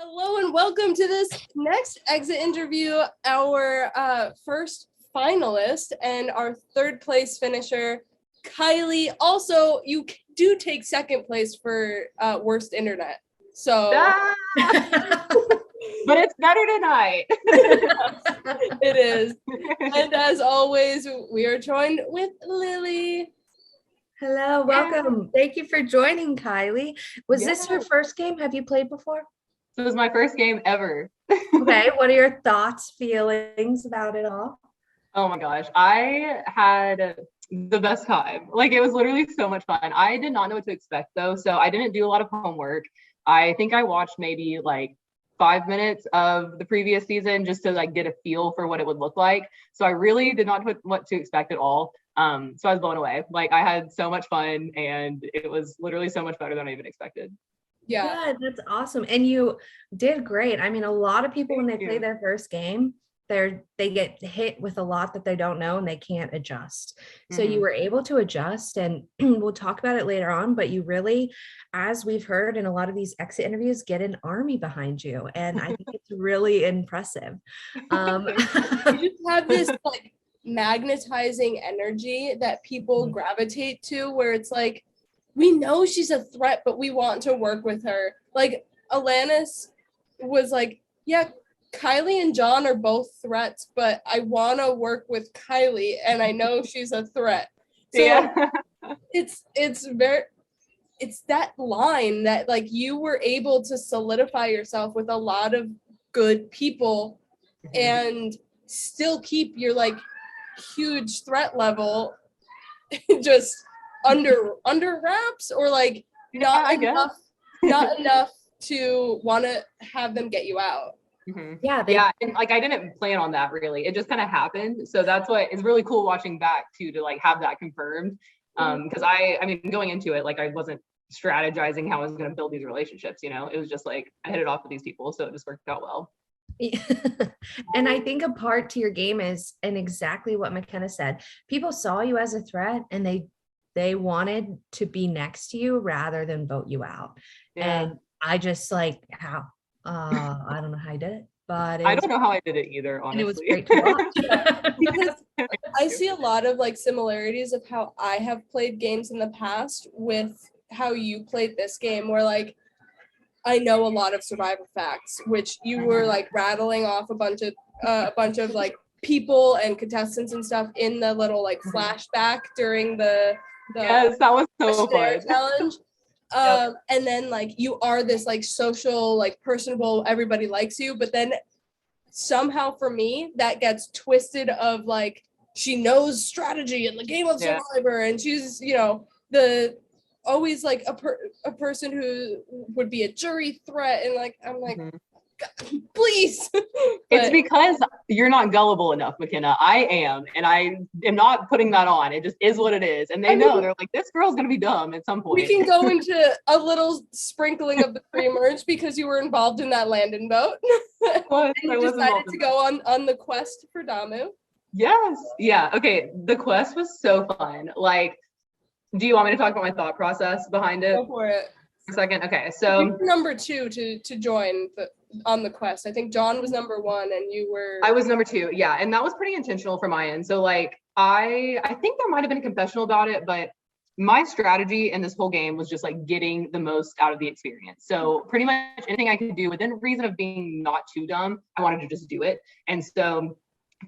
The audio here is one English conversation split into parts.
Hello and welcome to this next exit interview. Our first finalist and our third place finisher, Kylie. Also, you do take second place for worst internet. So, but it's better tonight. It is. And as always, we are joined with Lilly. Hello, welcome. Thank you for joining, Kylie. Was this your first game? Have you played before? This was my first game ever. Okay, what are your thoughts, feelings about it all? Oh my gosh, I had the best time. Like, it was literally so much fun. I did not know what to expect though, so I didn't do a lot of homework. I think I watched maybe like 5 minutes of the previous season just to like get a feel for what it would look like. So I really did not know what to expect at all. So I was blown away. Like, I had so much fun and it was literally so much better than I even expected. Yeah, that's awesome. And you did great. I mean, a lot of people, when they play their first game, they get hit with a lot that they don't know and they can't adjust. So you were able to adjust, and we'll talk about it later on, but you really, as we've heard in a lot of these exit interviews, get an army behind you. And I think it's really impressive. You just have this like magnetizing energy that people gravitate to, where it's like, we know she's a threat, but we want to work with her. Like, Alanis was like, yeah, Kylie and Jon are both threats, but I want to work with Kylie, and I know she's a threat. So yeah. it's that line that like you were able to solidify yourself with a lot of good people and still keep your like huge threat level just under wraps, or like not enough to want to have them get you out. Yeah, and like I didn't plan on that really. It just kind of happened. So that's what is really cool watching back too, to like have that confirmed. Because I mean, going into it, like I wasn't strategizing how I was going to build these relationships. You know, it was just like I hit it off with these people, so it just worked out well. And I think a part to your game is, and exactly what McKenna said, people saw you as a threat and they wanted to be next to you rather than vote you out. And I just like, how I don't know how I did it, but I don't know how I did it either, honestly. And it was great to watch. Because I see a lot of like similarities of how I have played games in the past with how you played this game, where like I know a lot of survivor facts, which you were like rattling off a bunch of like people and contestants and stuff in the little like flashback during the yes, that was so fun challenge. And then like you are this like social, like personable, everybody likes you, but then somehow for me that gets twisted of like she knows strategy in the game of Survivor, and she's, you know, the always like a person who would be a jury threat, and like I'm like, please. It's because you're not gullible enough, McKenna. I am, and I am not putting that on. It just is what it is, and they know. They're like, this girl's gonna be dumb at some point. We can go into a little sprinkling of the pre-merge because you were involved in that Landon vote. And you decided to go on the quest for Damu. Yes. Yeah. Okay. The quest was so fun. Like, do you want me to talk about my thought process behind it? Go for it. For a second. Okay. So you were number 2 to join on the quest. I think Jon was number 1 and you were. I was number 2. Yeah. And that was pretty intentional from my end. So like, I think there might've been a confessional about it, but my strategy in this whole game was just like getting the most out of the experience. So pretty much anything I could do within reason of being not too dumb, I wanted to just do it. And so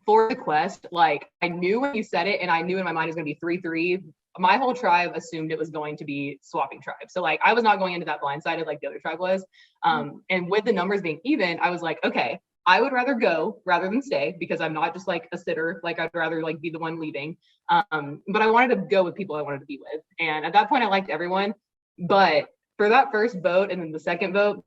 for the quest, like I knew when you said it, and I knew in my mind it was going to be 3-3. My whole tribe assumed it was going to be swapping tribes. So like I was not going into that blindsided like the other tribe was. And with the numbers being even, I was like, okay, I would rather go rather than stay, because I'm not just like a sitter. Like I'd rather like be the one leaving. But I wanted to go with people I wanted to be with. And at that point I liked everyone. But for that first vote and then the second vote,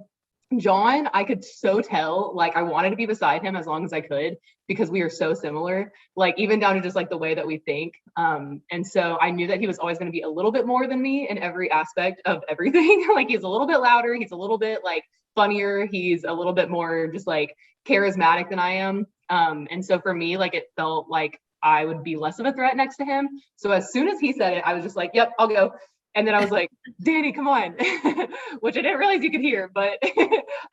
Jon, I could so tell, like I wanted to be beside him as long as I could, because we are so similar, like even down to just like the way that we think. And so I knew that he was always going to be a little bit more than me in every aspect of everything. Like he's a little bit louder, he's a little bit like funnier, he's a little bit more just like charismatic than I am. And so for me, like it felt like I would be less of a threat next to him. So as soon as he said it, I was just like, yep, I'll go. And then I was like, Danny, come on, which I didn't realize you could hear, but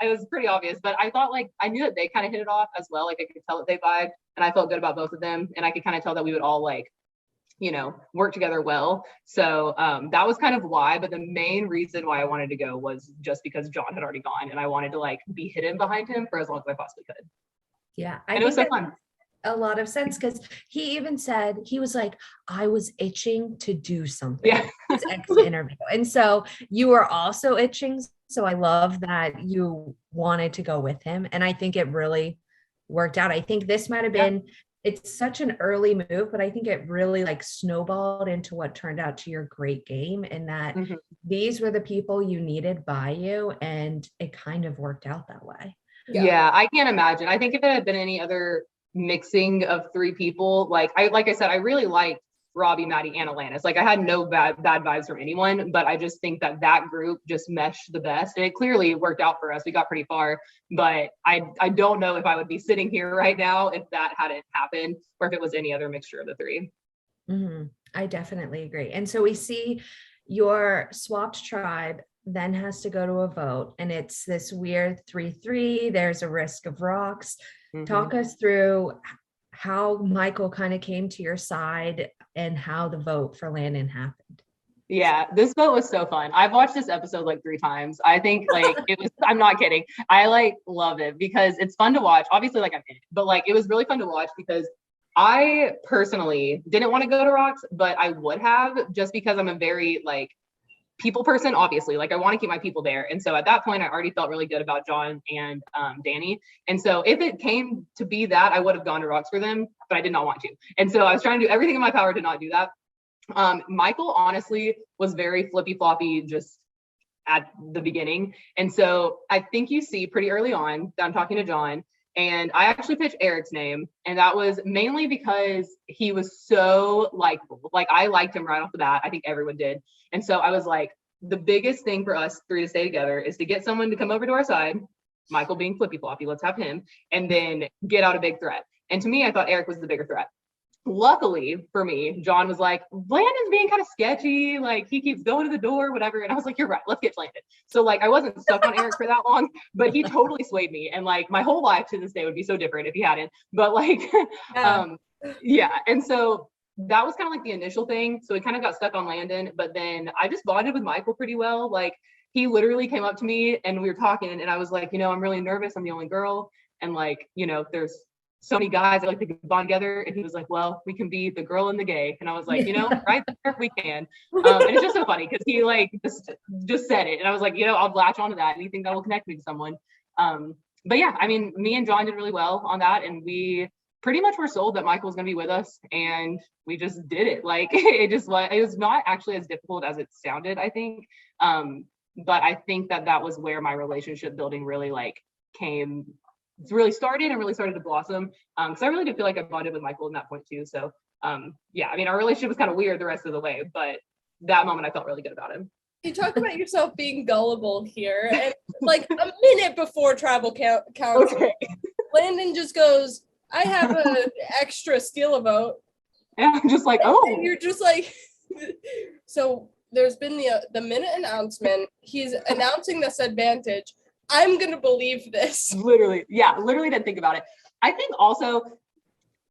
it was pretty obvious, but I thought like, I knew that they kind of hit it off as well. Like I could tell that they vibed, and I felt good about both of them. And I could kind of tell that we would all like, you know, work together well. So that was kind of why, but the main reason why I wanted to go was just because Jon had already gone, and I wanted to like be hidden behind him for as long as I possibly could. Yeah. And it was so fun. A lot of sense, because he even said, he was like, I was itching to do something. Yeah. This X interview. And so you were also itching. So I love that you wanted to go with him. And I think it really worked out. I think this might have been, it's such an early move, but I think it really like snowballed into what turned out to your great game, and that these were the people you needed by you, and it kind of worked out that way. Yeah, I can't imagine. I think if it had been any other mixing of three people, like I said, I really liked Robbie, Maddie, and Alanis. Like I had no bad vibes from anyone, but I just think that group just meshed the best, and it clearly worked out for us. We got pretty far, but I don't know if I would be sitting here right now if that hadn't happened, or if it was any other mixture of the three. I definitely agree. And so we see your swapped tribe then has to go to a vote, and it's this weird 3-3. There's a risk of rocks. Talk us through how Michael kind of came to your side and how the vote for Landon happened. Yeah, this vote was so fun. I've watched this episode like 3 times. I think like it was, I'm not kidding. I like love it because it's fun to watch. Obviously, like I'm in it, but like it was really fun to watch because I personally didn't want to go to rocks, but I would have, just because I'm a very like people person, obviously. Like I want to keep my people there. And so at that point, I already felt really good about Jon and Danny. And so if it came to be that, I would have gone to rocks for them, but I did not want to. And so I was trying to do everything in my power to not do that. Michael honestly was very flippy floppy just at the beginning. And so I think you see pretty early on that I'm talking to Jon, and I actually pitched Erik's name. And that was mainly because he was so likable. Like I liked him right off the bat. I think everyone did. And so I was like, the biggest thing for us three to stay together is to get someone to come over to our side, Michael being flippy floppy, let's have him, and then get out a big threat. And to me, I thought Erik was the bigger threat. Luckily for me, Jon was like, Landon's being kind of sketchy, like he keeps going to the door, whatever. And I was like, you're right, let's get Landon. So like I wasn't stuck on Erik for that long, but he totally swayed me. And like my whole life to this day would be so different if he hadn't. But like yeah. And so that was kind of like the initial thing. So we kind of got stuck on Landon, but then I just bonded with Michael pretty well. Like he literally came up to me and we were talking, and I was like, you know, I'm really nervous. I'm the only girl. And like, you know, there's so many guys that like to bond together. And he was like, well, we can be the girl and the gay. And I was like, you know, right there we can. And it's just so funny because he like just said it. And I was like, you know, I'll latch onto that. Anything that will connect me to someone. But yeah, I mean, me and Jon did really well on that. And we pretty much were sold that Michael was going to be with us, and we just did it. Like it was not actually as difficult as it sounded, I think. But I think that was where my relationship building really like started and really started to blossom. Because I really did feel like I bonded with Michael in that point too. So yeah, I mean, our relationship was kind of weird the rest of the way, but that moment I felt really good about him. You talk about yourself being gullible here, and like a minute before tribal council, Landon just goes, I have an extra steal a vote. And I'm just like, oh. And you're just like, so there's been the minute announcement. He's announcing this advantage. I'm going to believe this. Literally didn't think about it. I think also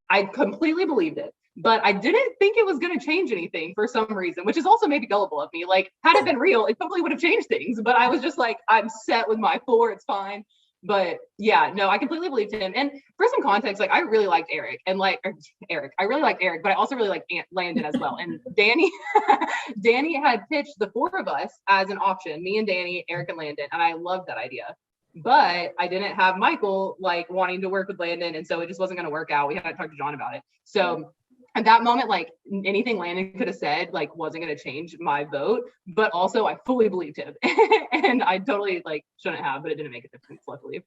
I completely believed it, but I didn't think it was going to change anything for some reason, which is also maybe gullible of me. Like had it been real, it probably would have changed things, but I was just like, I'm set with my 4, it's fine. But yeah, no, I completely believed him. And for some context, like I really liked Erik, and like Erik, I really liked Erik, but I also really liked Landon as well. And Danny had pitched the 4 of us as an option, me and Danny, Erik and Landon, and I loved that idea. But I didn't have Michael like wanting to work with Landon, and so it just wasn't going to work out. We had to talk to Jon about it. So at that moment, like anything Landon could have said, like wasn't going to change my vote. But also, I fully believed him, and I totally like shouldn't have, but it didn't make a difference, luckily.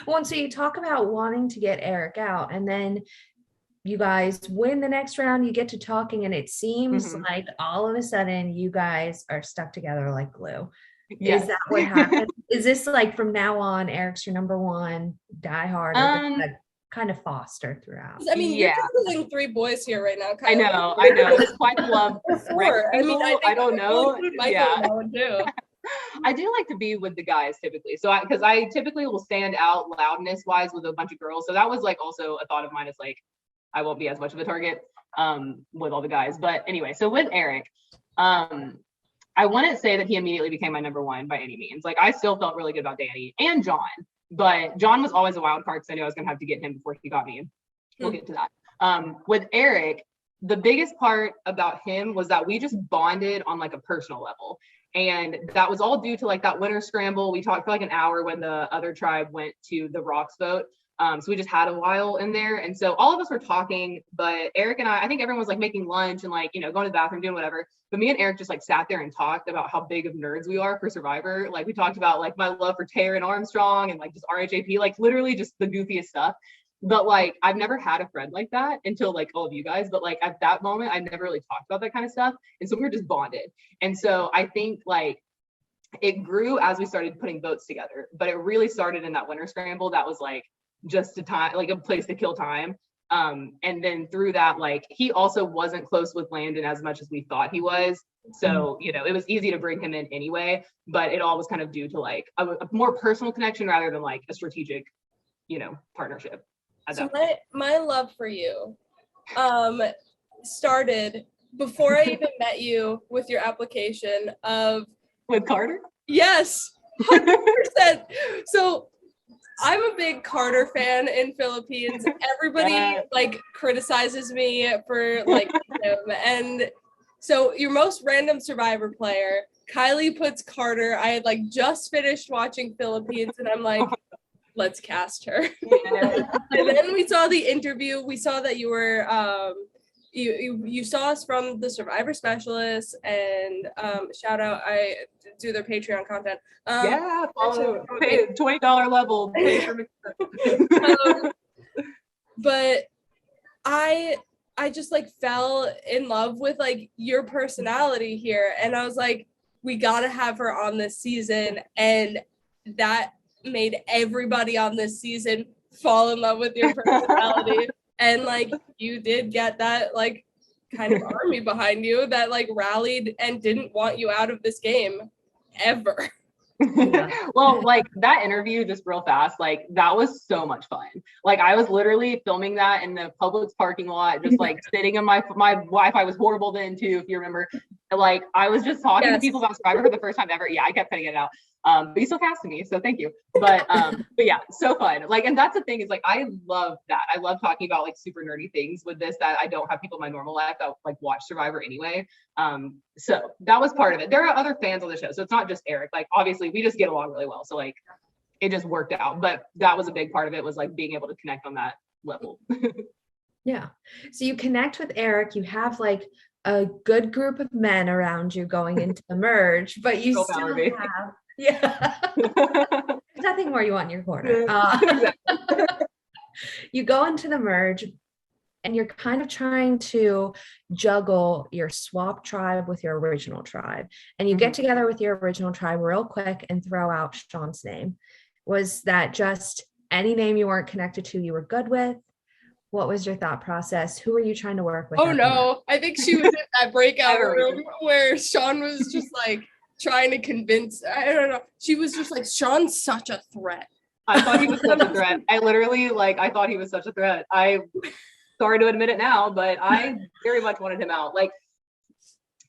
Well, and so you talk about wanting to get Erik out, and then you guys win the next round. You get to talking, and it seems like all of a sudden you guys are stuck together like glue. Yes. Is that what happened? Is this like from now on, Erik's your number one, die hard, or kind of foster throughout? I mean, you're juggling 3 boys here right now. I know. It's quite the love. I mean, I don't know. Yeah. I do like to be with the guys typically. So because I typically will stand out loudness wise with a bunch of girls. So that was like also a thought of mine, is like, I won't be as much of a target with all the guys. But anyway, so with Erik, I wouldn't say that he immediately became my number one by any means. Like, I still felt really good about Dennie and Jon, but Jon was always a wild card because I knew I was gonna have to get him before he got me. We'll get to that. With Erik, the biggest part about him was that we just bonded on like a personal level. And that was all due to like that winter scramble. We talked for like an hour when the other tribe went to the rocks vote. So we just had a while in there. And so all of us were talking, but Erik and I think everyone was like making lunch and like, you know, going to the bathroom, doing whatever. But me and Erik just like sat there and talked about how big of nerds we are for Survivor. Like, we talked about like my love for Tara and Armstrong and like just RHAP, like literally just the goofiest stuff. But like, I've never had a friend like that until like all of you guys. But like at that moment, I never really talked about that kind of stuff. And so we were just bonded. And so I think like it grew as we started putting votes together, but it really started in that winter scramble. That was like just a time, like a place to kill time. And then through that, like, he also wasn't close with Landon as much as we thought he was. So, you know, it was easy to bring him in anyway, but it all was kind of due to like a more personal connection rather than like a strategic, you know, partnership. So my love for you started before I even met you with your application of with Carter. Yes, 100%. So I'm a big Carter fan in Philippines. Everybody like criticizes me for like him. And so your most random Survivor player, Kylie puts Carter. I had like just finished watching Philippines and I'm like, let's cast her. Yeah. And then we saw the interview. We saw that you were you saw us from the Survivor Specialists, and shout out, I do their Patreon content. Yeah, follow, pay $20 level. Pay for but I just like fell in love with like your personality here, and I was like, we gotta have her on this season, and that made everybody on this season fall in love with your personality. And like, you did get that like kind of army behind you that like rallied and didn't want you out of this game ever. Well, like that interview, just real fast, like that was so much fun. Like, I was literally filming that in the Publix parking lot, just like sitting in my Wi-Fi was horrible then too, if you remember. Like, I was just talking to people about Survivor for the first time ever. Yeah, I kept cutting it out. But you still casted me, so thank you. But yeah, so fun. Like, and that's the thing, is like, I love that. I love talking about like super nerdy things with this that I don't have people in my normal life that like watch Survivor anyway. So that was part of it. There are other fans on the show, so it's not just Erik. Like, obviously we just get along really well, so like it just worked out. But that was a big part of it, was like being able to connect on that level. Yeah. So you connect with Erik, you have like a good group of men around you going into the merge, but you still have nothing more you want in your corner. You go into the merge and you're kind of trying to juggle your swap tribe with your original tribe, and you get together with your original tribe real quick and throw out Sean's name. Was that just any name you weren't connected to you were good with? What was your thought process? Who were you trying to work with? Oh no, I think she was in that breakout room where Sean was just like trying to convince, I don't know. She was just like, Sean's such a threat. I thought he was such a threat. I literally, like, I thought he was such a threat. I sorry to admit it now, but I very much wanted him out. Like,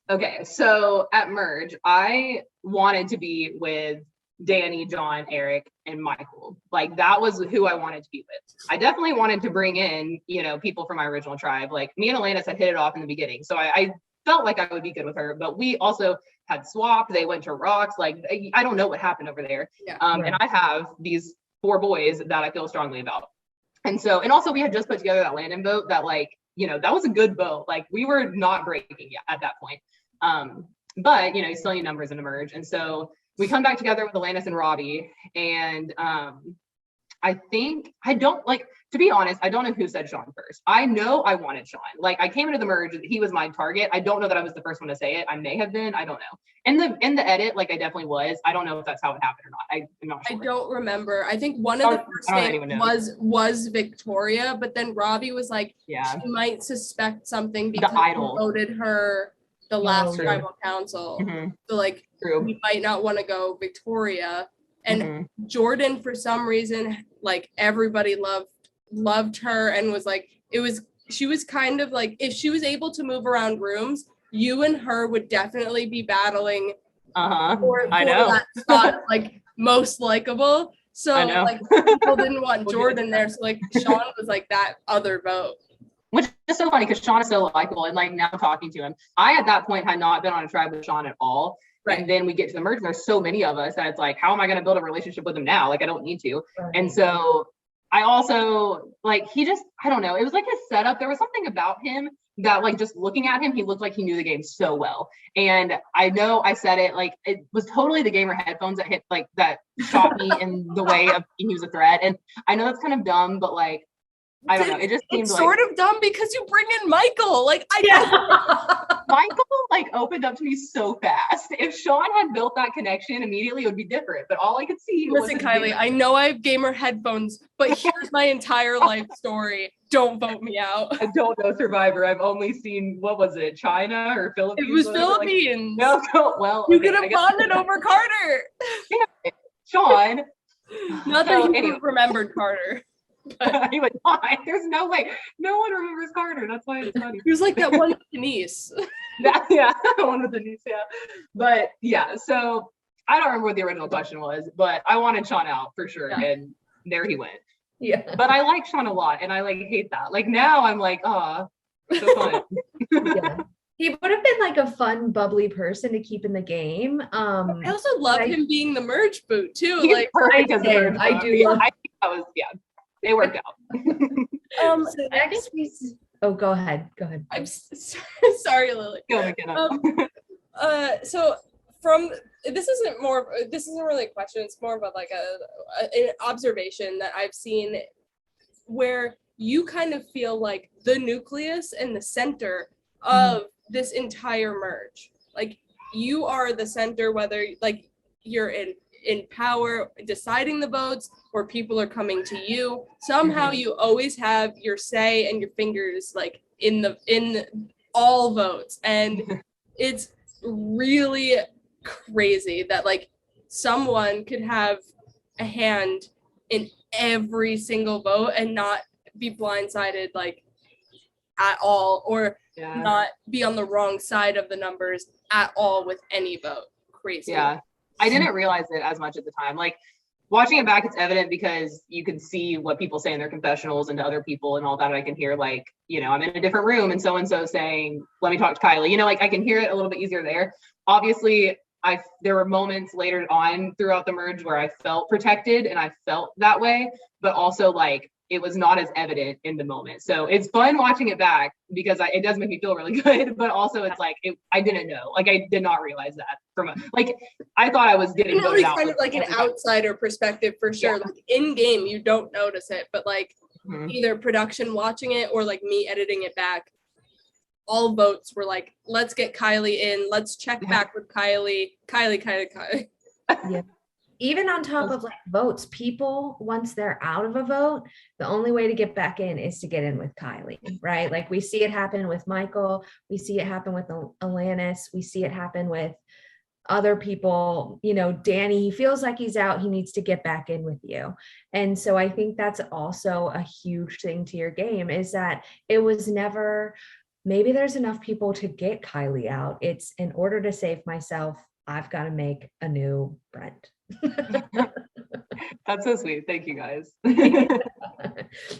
okay, so at Merge, I wanted to be with Dennie, Jon, Erik, and Michael. Like, that was who I wanted to be with. I definitely wanted to bring in, you know, people from my original tribe. Like, me and Alanis had hit it off in the beginning, so I felt like I would be good with her, but we also had swapped. They went to rocks. Like, I don't know what happened over there. Yeah, and I have these 4 boys that I feel strongly about. And so, and also we had just put together that Landon vote that, like, you know, that was a good vote. Like, we were not breaking yet at that point. But, you know, you still need numbers in a merge. And so we come back together with Alanis and Robbie. And I think, I don't, like, to be honest, I don't know who said Sean first. I know I wanted Sean. Like, I came into the merge, he was my target. I don't know that I was the first one to say it. I may have been, I don't know. In the edit, like, I definitely was. I don't know if that's how it happened or not. I'm not sure. I don't remember. I think one of the first names was Victoria, but then Robbie was like, she might suspect something because he voted her the last true. tribal council. Mhm. So like True. we might not want to go Victoria. And Mhm. Jordyn, for some reason, like everybody loved her and was like, she was kind of like, if she was able to move around rooms, you and her would definitely be battling for I know. that spot, like most likable. So I know. like people didn't want Jordyn there. So like Sean was like that other vote. Which is so funny because Sean is so likable, and like now talking to him, I at that point had not been on a tribe with Sean at all. Right. And then we get to the merge, and there's so many of us that it's like, how am I going to build a relationship with him now? Like, I don't need to. Right. And so I also like, I don't know. It was like his setup. There was something about him that like, just looking at him, he looked like he knew the game so well. And I know I said it, like, it was totally the gamer headphones that hit, like, that shot me in the way of he was a threat. And I know that's kind of dumb, but like, I don't know. It just seemed it's like sort of dumb because you bring in Michael. Like Michael like opened up to me so fast. If Sean had built that connection immediately, it would be different. But all I could see Listen, was Kylie, I know I have gamer headphones, but here's my entire life story. Don't vote me out. I don't know Survivor. I've only seen, what was it, China or Philippines? It was whatever, like, Philippines. no, well, You okay, could I have guess- bonded over Carter. Sean. Not that So, he would anyway. have remembered Carter. He would not. There's no way. No one remembers Carter. That's why it's funny. He was like that one with Denise. Yeah, one with the niece, yeah. But yeah, so I don't remember what the original question was, but I wanted Sean out for sure. Yeah. And there he went. Yeah. But I like Sean a lot, and I like hate that. Like now I'm like, so fun. Yeah. He would have been like a fun, bubbly person to keep in the game. I also love him being the merge boot too. He's like perfect as the did. merge I bot. do love- I think that was, they worked out. So next go ahead. I'm sorry, Lily. Go, McKenna. So this isn't really a question. It's more of an observation that I've seen where you kind of feel like the nucleus and the center of this entire merge. Like you are the center, whether like you're in power deciding the votes or people are coming to you. Somehow you always have your say and your fingers like in all votes. And it's really crazy that like someone could have a hand in every single vote and not be blindsided like at all, or not be on the wrong side of the numbers at all with any vote. Crazy. Yeah, I didn't realize it as much at the time. Like watching it back, it's evident because you can see what people say in their confessionals and to other people and all that. I can hear like, I'm in a different room and so-and-so saying, let me talk to Kylie, like I can hear it a little bit easier there. Obviously there were moments later on throughout the merge where I felt protected and I felt that way, but also like it was not as evident in the moment. So it's fun watching it back because it does make me feel really good, but also it's like, I didn't know, like I did not realize that I thought I was getting voted out. Kind of like an outsider perspective for sure. Yeah. Like in game, you don't notice it, but like either production watching it or like me editing it back, all votes were like, let's get Kylie in. Let's check back with Kylie. Yeah. Even on top of like votes, people, once they're out of a vote, the only way to get back in is to get in with Kylie, right? Like we see it happen with Michael. We see it happen with Alanis. We see it happen with other people. Danny, he feels like he's out. He needs to get back in with you. And so I think that's also a huge thing to your game is that it was never, maybe there's enough people to get Kylie out. It's in order to save myself, I've got to make a new Brent. That's so sweet. Thank you guys.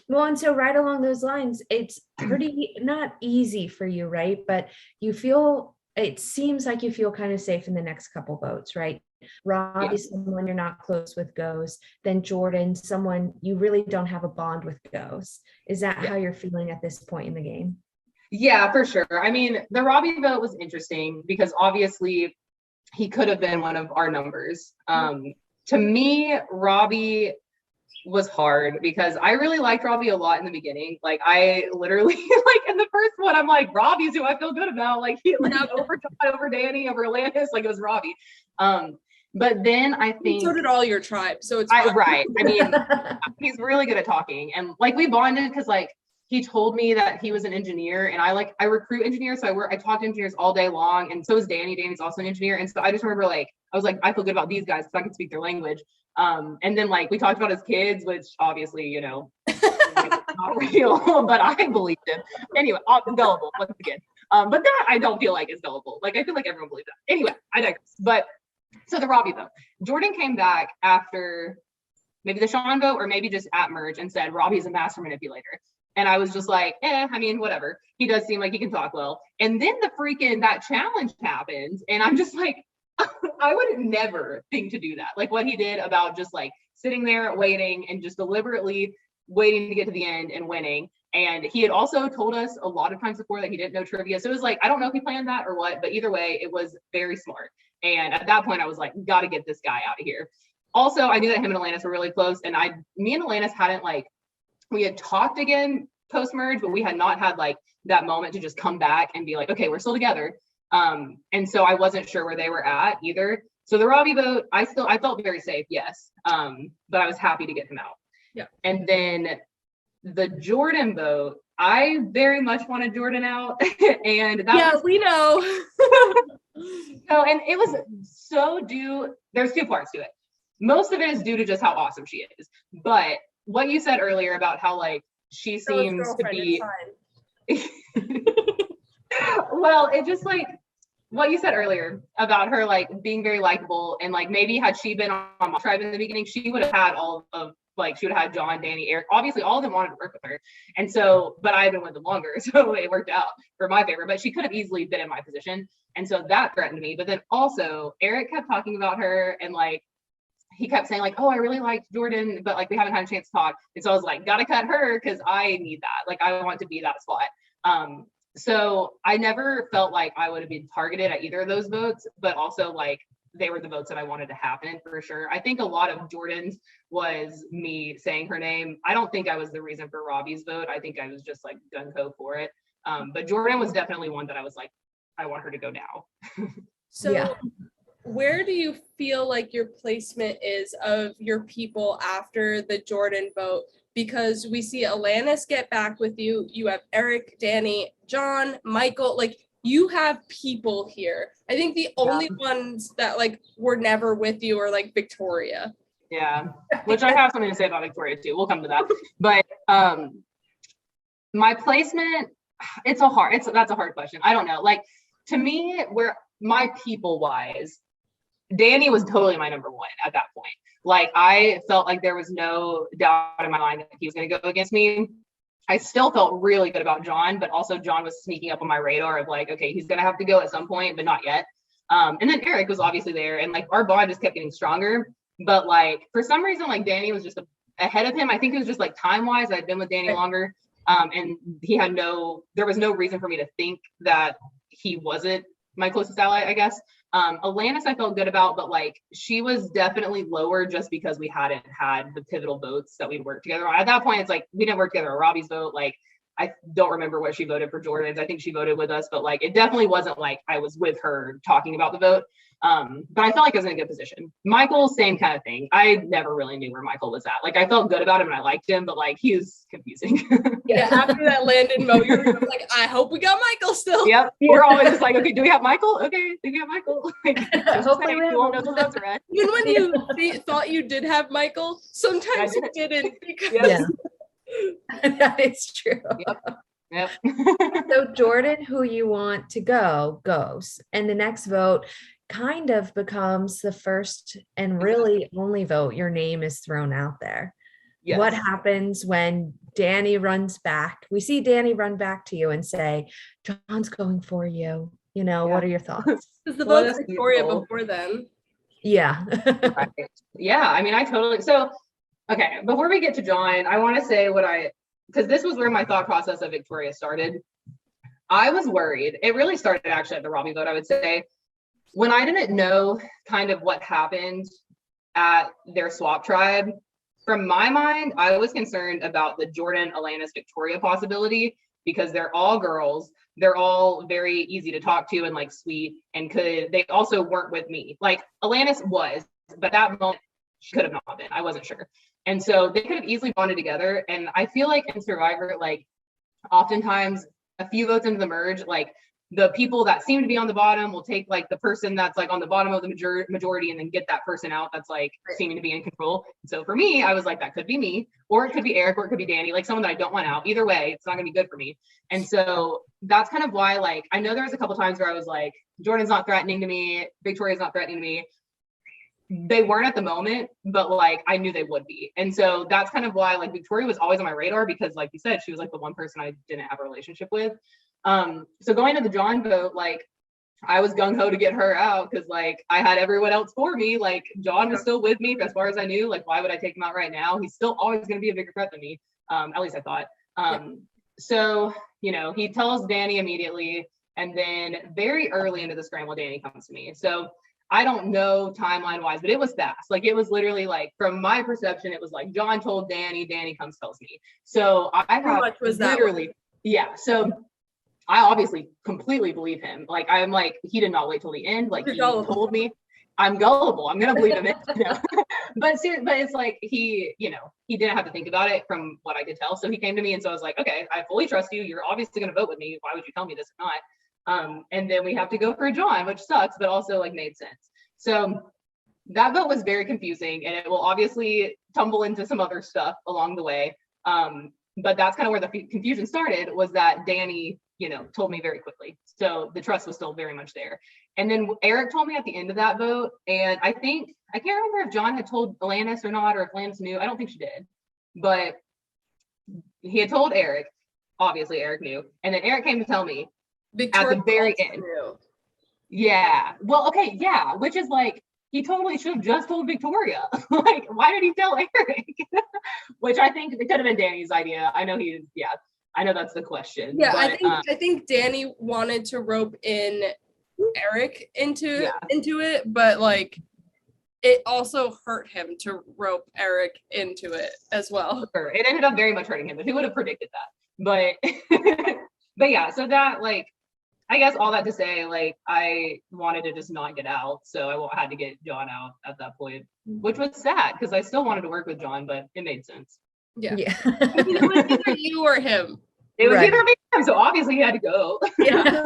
Well, and so right along those lines, it's pretty not easy for you, right? But it seems like you feel kind of safe in the next couple votes, right? Robbie, someone you're not close with goes. Then Jordyn, someone you really don't have a bond with goes. Is that how you're feeling at this point in the game? Yeah, for sure. I mean, the Robbie vote was interesting because obviously he could have been one of our numbers. To me, Robbie was hard because I really liked Robbie a lot in the beginning. Like I literally like in the first one, I'm like, Robbie's who I feel good about. Like he like over Danny, over Landis, like it was Robbie. But then I think so did all your tribe. So it's right. I mean, he's really good at talking. And like we bonded because like he told me that he was an engineer, and I recruit engineers, so I talk to engineers all day long, and so is Danny. Danny's also an engineer, and so I just remember like I was like, I feel good about these guys because I can speak their language. And then like we talked about his kids, which obviously, you know, not real, but I believed him. Anyway, gullible, what's the kid? But that I don't feel like is gullible. Like I feel like everyone believes that. Anyway, I digress. But so the Robbie vote, Jordyn came back after maybe the Sean vote or maybe just at merge and said Robbie's a master manipulator. And I was just like, I mean, whatever. He does seem like he can talk well. And then that challenge happens. And I'm just like, I would never think to do that. Like what he did about just like sitting there waiting and just deliberately waiting to get to the end and winning. And he had also told us a lot of times before that he didn't know trivia. So it was like, I don't know if he planned that or what, but either way, it was very smart. And at that point I was like, got to get this guy out of here. Also, I knew that him and Alanis were really close. And me and Alanis hadn't like, we had talked again post-merge, but we had not had like that moment to just come back and be like, okay, we're still together. And so I wasn't sure where they were at either. So the Robbie vote, I felt very safe, yes. But I was happy to get him out. Yeah. And then the Jordyn vote, I very much wanted Jordyn out. And we know. No, and it was so there's two parts to it. Most of it is due to just how awesome she is. But what you said earlier about how like she seems to be well, it just like what you said earlier about her like being very likable, and like maybe had she been on my tribe in the beginning, she would have had she would have had Jon, Danny, Erik, obviously all of them wanted to work with her. And so, but I've been with them longer, so it worked out for my favor, but she could have easily been in my position. And so that threatened me. But then also Erik kept talking about her, and like he kept saying like, oh, I really liked Jordyn, but like we haven't had a chance to talk. And so I was like, gotta cut her because I need that. Like I want to be that spot. So I never felt like I would have been targeted at either of those votes, but also like they were the votes that I wanted to happen for sure. I think a lot of Jordyn's was me saying her name. I don't think I was the reason for Robbie's vote. I think I was just like gung-ho for it. But Jordyn was definitely one that I was like, I want her to go now. So yeah. Where do you feel like your placement is of your people after the Jordyn vote? Because we see Alanis get back with you. You have Erik, Danny, Jon, Michael. Like you have people here. I think the only ones that like were never with you are like Victoria. Yeah, which I have something to say about Victoria too. We'll come to that. But my placement, that's a hard question. I don't know. Like to me, where my people wise, Danny was totally my number one at that point. Like I felt like there was no doubt in my mind that he was going to go against me. I still felt really good about Jon, but also Jon was sneaking up on my radar of like, okay, he's going to have to go at some point, but not yet. And then Erik was obviously there, and like our bond just kept getting stronger. But like for some reason, like Danny was just ahead of him. I think it was just like time wise. I'd been with Danny longer, and there was no reason for me to think that he wasn't my closest ally, I guess. Alanis I felt good about, but like she was definitely lower just because we hadn't had the pivotal votes that we'd worked together on. At that point, it's like we didn't work together on Robbie's vote. Like I don't remember what she voted for Jordyn's. I think she voted with us, but like it definitely wasn't like I was with her talking about the vote. But I felt like I was in a good position. Michael, same kind of thing. I never really knew where Michael was at. Like I felt good about him and I liked him, but like he was confusing. Yeah, after that Landon vote, you were like, I hope we got Michael still. Yep. We're always just like, okay, do we have Michael? Okay, do we have Michael? Like, hopefully we won't know the votes are at. Even when you thought you did have Michael, sometimes you didn't because that is true. Yep. So Jordyn, who you want to go, goes. And the next vote kind of becomes the first and really only vote your name is thrown out there. Yes. What happens when Danny runs back? We see Danny run back to you and say, Jon's going for you. You know, what are your thoughts? Is the vote Victoria before then? Yeah. Right. Yeah, I mean, okay, before we get to Jon, I want to say because this was where my thought process of Victoria started. I was worried. It really started actually at the Robbie vote, I would say. When I didn't know kind of what happened at their swap tribe, from my mind, I was concerned about the Jordyn, Alanis, Victoria possibility because they're all girls. They're all very easy to talk to and like sweet, and they also weren't with me. Like Alanis was, but that moment she could have not been. I wasn't sure. And so they could have easily bonded together. And I feel like in Survivor, like oftentimes a few votes into the merge, like the people that seem to be on the bottom will take like the person that's like on the bottom of the majority and then get that person out that's like seeming to be in control. So for me, I was like, that could be me, or it could be Erik, or it could be Dennie, like someone that I don't want out. Either way, it's not gonna be good for me. And so that's kind of why, like, I know there was a couple times where I was like, Jordyn's not threatening to me, Victoria's not threatening to me. They weren't at the moment, but like I knew they would be. And so that's kind of why like Victoria was always on my radar, because like you said, she was like the one person I didn't have a relationship with. So going to the Jon vote, like I was gung-ho to get her out because like I had everyone else for me. Like Jon was still with me as far as I knew. Like, why would I take him out right now? He's still always going to be a bigger threat than me. At least I thought. So, you know, he tells Dennie immediately, and then very early into the scramble, Dennie comes to me. So I don't know timeline wise, but it was fast. Like it was literally like, from my perception, it was like Jon told Dennie, Dennie comes tells me. So I have literally, yeah. So I obviously completely believe him. Like I'm like, he did not wait till the end. Like he told me. I'm gullible. I'm gonna believe him. You know? but it's like he, you know, he didn't have to think about it from what I could tell. So he came to me, and so I was like, okay, I fully trust you. You're obviously gonna vote with me. Why would you tell me this or not? And then we have to go for a Jon, which sucks, but also like made sense. So that vote was very confusing, and it will obviously tumble into some other stuff along the way. But that's kind of where the confusion started, was that Dennie, you know, told me very quickly. So the trust was still very much there. And then Erik told me at the end of that vote, and I can't remember if Jon had told Alanis or not, or if Alanis knew. I don't think she did, but he had told Erik. Obviously, Erik knew. And then Erik came to tell me Victoria at the very end. Knew. Yeah. Well, okay. Yeah. Which is like, he totally should have just told Victoria. Like, why did he tell Erik? Which I think it could have been Dennie's idea. I know I know that's the question. Yeah, but, I think Dennie wanted to rope in Erik into it, but like it also hurt him to rope Erik into it as well. Sure. It ended up very much hurting him, but who would have predicted that? But yeah, so that, like, I guess all that to say, like, I wanted to just not get out, so I had to get Jon out at that point, which was sad because I still wanted to work with Jon, but it made sense. Yeah. It was either you or him. It was either me or him, so obviously he had to go. Yeah.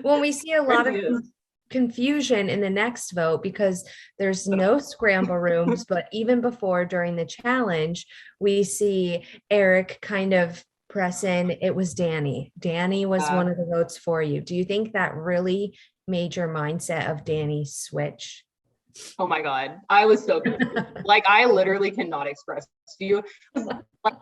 Well, we see a lot of confusion in the next vote because there's no scramble rooms, but even before, during the challenge, we see Erik kind of press in. It was Dennie. Dennie was one of the votes for you. Do you think that really made your mindset of Dennie switch? Oh my God. I was so confused. Like, I literally cannot express to you. Like,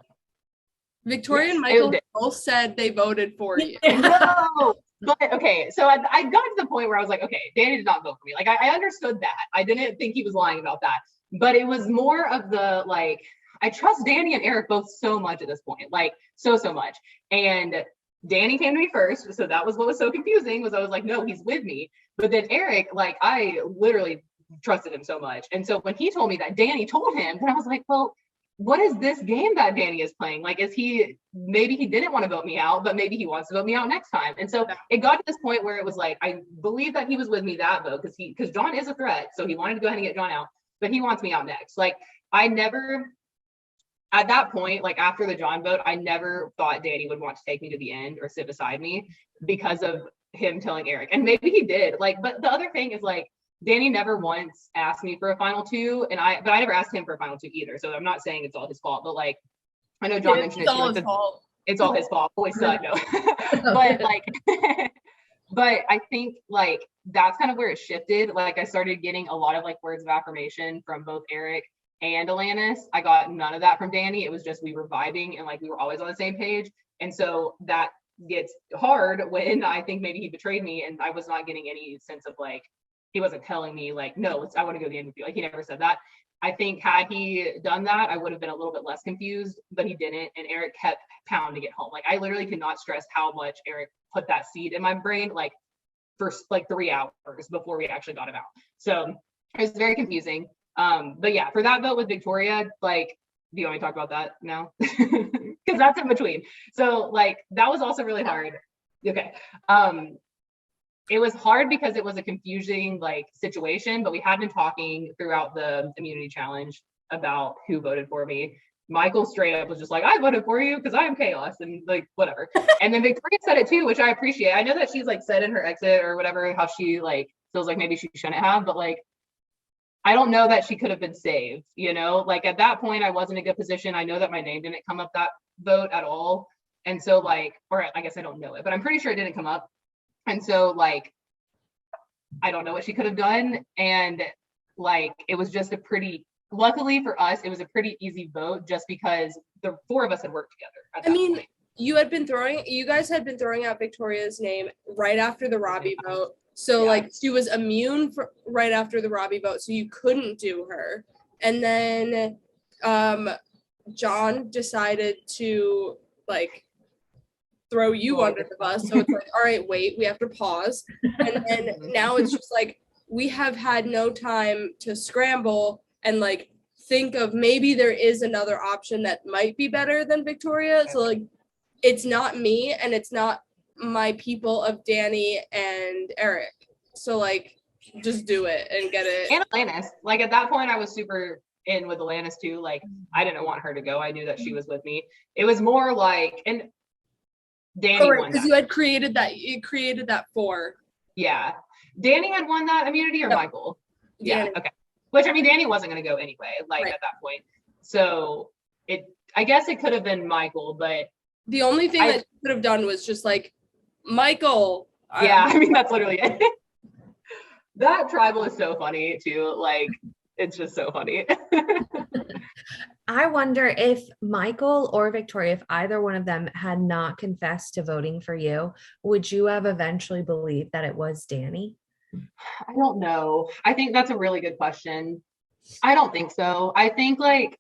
Victoria and Michael both said they voted for you. No. But okay, so I got to the point where I was like, okay, Dennie did not vote for me. Like, I understood that. I didn't think he was lying about that. But it was more of the, like, I trust Dennie and Erik both so much at this point, like so much. And Dennie came to me first, so that was what was so confusing, was I was like, no, he's with me. But then Erik, like, I literally trusted him so much. And so when he told me that Dennie told him, then I was like, well, what is this game that Dennie is playing? Like, maybe he didn't want to vote me out, but maybe he wants to vote me out next time. And so it got to this point where it was like, I believe that he was with me that vote because Jon is a threat. So he wanted to go ahead and get Jon out, but he wants me out next. Like, I never, at that point, like after the Jon vote, I never thought Dennie would want to take me to the end or sit beside me because of him telling Erik. And maybe he did. Like, but the other thing is, like, Dennie never once asked me for a final two, but I never asked him for a final two either. So I'm not saying it's all his fault, but like, I know Jon mentioned it's all his fault. It's all his fault. Boy, son, no. But like, but I think like that's kind of where it shifted. Like, I started getting a lot of like words of affirmation from both Erik and Alanis. I got none of that from Dennie. It was just, we were vibing and like we were always on the same page. And so that gets hard when I think maybe he betrayed me and I was not getting any sense of like, he wasn't telling me like, no, I want to go to the end with you. Like, he never said that. I think had he done that, I would have been a little bit less confused, but he didn't. And Erik kept pounding it home. Like, I literally could not stress how much Erik put that seed in my brain, like for like 3 hours before we actually got him out. So it was very confusing. But yeah, for that vote with Victoria, like, do you want me to talk about that now? Because that's in between. So like, that was also really hard. Okay. It was hard because it was a confusing like situation, but we had been talking throughout the immunity challenge about who voted for me. Michael straight up was just like, I voted for you because I am chaos and like whatever. And then Victoria said it too, which I appreciate. I know that she's like said in her exit or whatever how she like feels like maybe she shouldn't have, but like I don't know that she could have been saved, you know? Like at that point I was in a good position. I know that my name didn't come up that vote at all. And so like, or I guess I don't know it, but I'm pretty sure it didn't come up. And so like I don't know what she could have done. And like it was just a pretty, luckily for us, it was a pretty easy vote just because the four of us had worked together. I mean, point. You guys had been throwing out Victoria's name right after the Robbie vote. So like she was immune right after the Robbie vote, so you couldn't do her. And then Jon decided to like throw you under the bus. So it's like, all right, wait, we have to pause. And then now it's just like we have had no time to scramble and like think of maybe there is another option that might be better than Victoria. So like it's not me and it's not my people of Danny and Erik. So like just do it and get it. And Alanis. Like at that point I was super in with Alanis too. Like I didn't want her to go. I knew that she was with me. It was more like, and Danny won because you had created that for. Yeah. Danny had won that immunity or Michael? Danny. Yeah, okay. Which I mean Danny wasn't gonna go anyway, like at that point. So I guess it could have been Michael, but the only thing that you could have done was just like, Michael. Yeah, I mean, that's literally it. That tribal is so funny too. Like, it's just so funny. I wonder if Michael or Victoria, if either one of them had not confessed to voting for you, would you have eventually believed that it was Danny? I don't know. I think that's a really good question. I don't think so. I think like,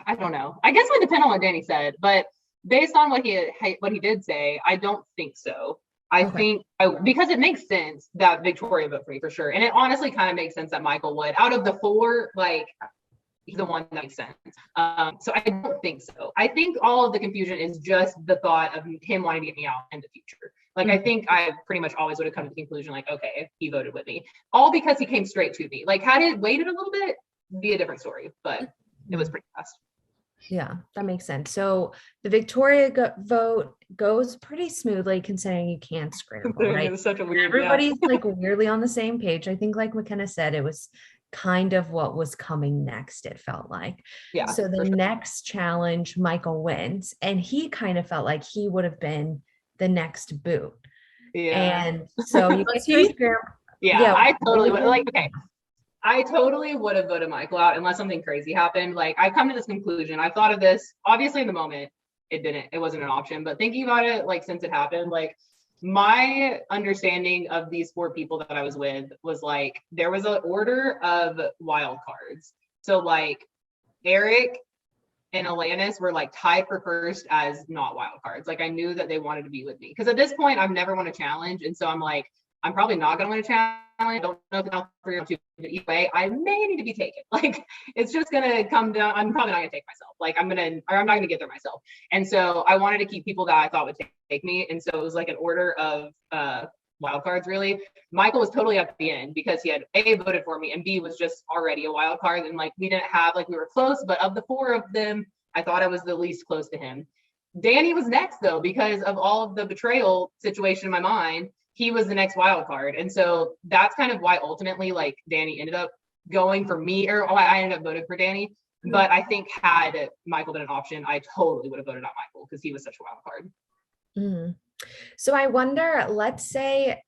I don't know. I guess it would depend on what Danny said, but based on what he did say, I don't think so. I think because it makes sense that Victoria voted for me for sure. And it honestly kind of makes sense that Michael would. Out of the four, like he's the one that makes sense. So I don't think so. I think all of the confusion is just the thought of him wanting to get me out in the future. Like I think I pretty much always would have come to the conclusion like, okay, he voted with me. All because he came straight to me. Like had it waited a little bit, it'd be a different story, but it was pretty fast. Yeah, that makes sense. So the Victoria vote goes pretty smoothly considering you can't scramble, right? It was such a weird, everybody's like weirdly on the same page. I think like McKenna said, it was kind of what was coming next, it felt like. Yeah. So the next challenge, Michael wins, and he kind of felt like he would have been the next boot. Yeah. And so he was yeah, I totally would like, okay. I totally would have voted Michael out unless something crazy happened. Like I've come to this conclusion. I thought of this, obviously in the moment, it wasn't an option, but thinking about it, like since it happened, like my understanding of these four people that I was with was like, there was an order of wild cards. So like Erik and Alanis were like tied for first as not wild cards. Like I knew that they wanted to be with me because at this point I've never won a challenge. And so I'm like, I'm probably not going to win a challenge. I don't know if it's for you to either way. I may need to be taken. Like it's just going to come down. I'm probably not going to take myself. Like I'm not going to get there myself. And so I wanted to keep people that I thought would take me. And so it was like an order of wild cards really. Michael was totally at the end because he had A, voted for me, and B, was just already a wild card. And like we didn't have, like we were close, but of the four of them, I thought I was the least close to him. Danny was next though, because of all of the betrayal situation in my mind. He was the next wild card. And so that's kind of why ultimately like Danny ended up going for me, or I ended up voting for Danny. But I think had Michael been an option, I totally would have voted out Michael because he was such a wild card. Mm-hmm. So I wonder, let's say